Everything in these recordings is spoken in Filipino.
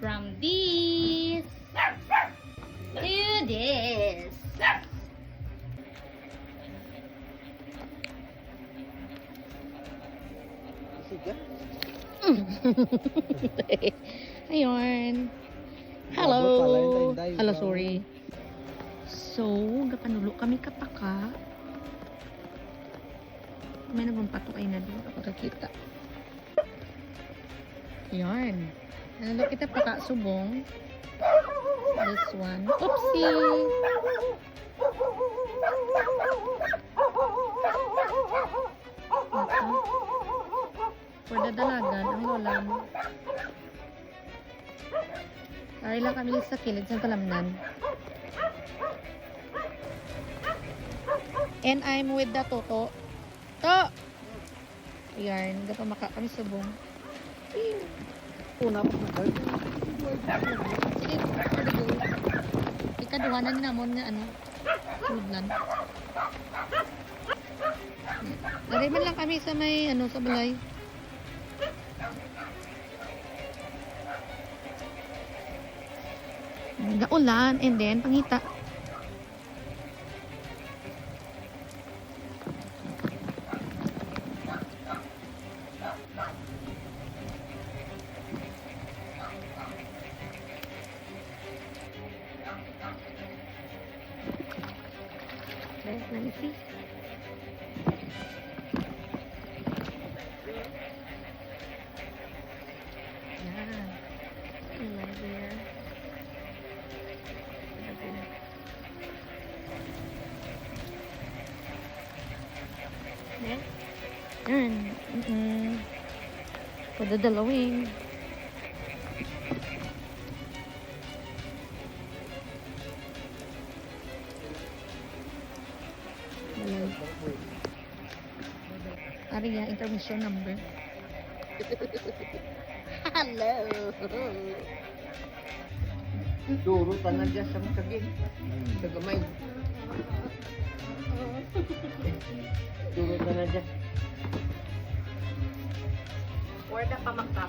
From this to this. Sige. Ayun. Hello. Hello, sorry. So, gapanulo kami kapaka. May nagumpato kayo na doon. Ako nakita. Ayun. Nanulo kita paka subong. This one. Oopsie! Ito. For the dalagan, ang lolam. Ay lang kami sa kilid sa talamnan. And I'm with the Toto. To! Ayan, gapa maka kami subong. Una pa na. Sige, pwede go. Ikaduhanan ni namon nga ano, sudlan. Lari man lang kami sa may ano, sa balay. Gaulan and then pangita. Let me see. Yeah. Hello there. Yan. Padadalawin. Ariya, intermission number. Hello. Duro pa na dyan sa masagin. Sa gamay. Duro pa na dyan. Word pa makta.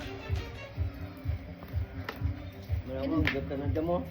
Maramang ganda na dyan mo.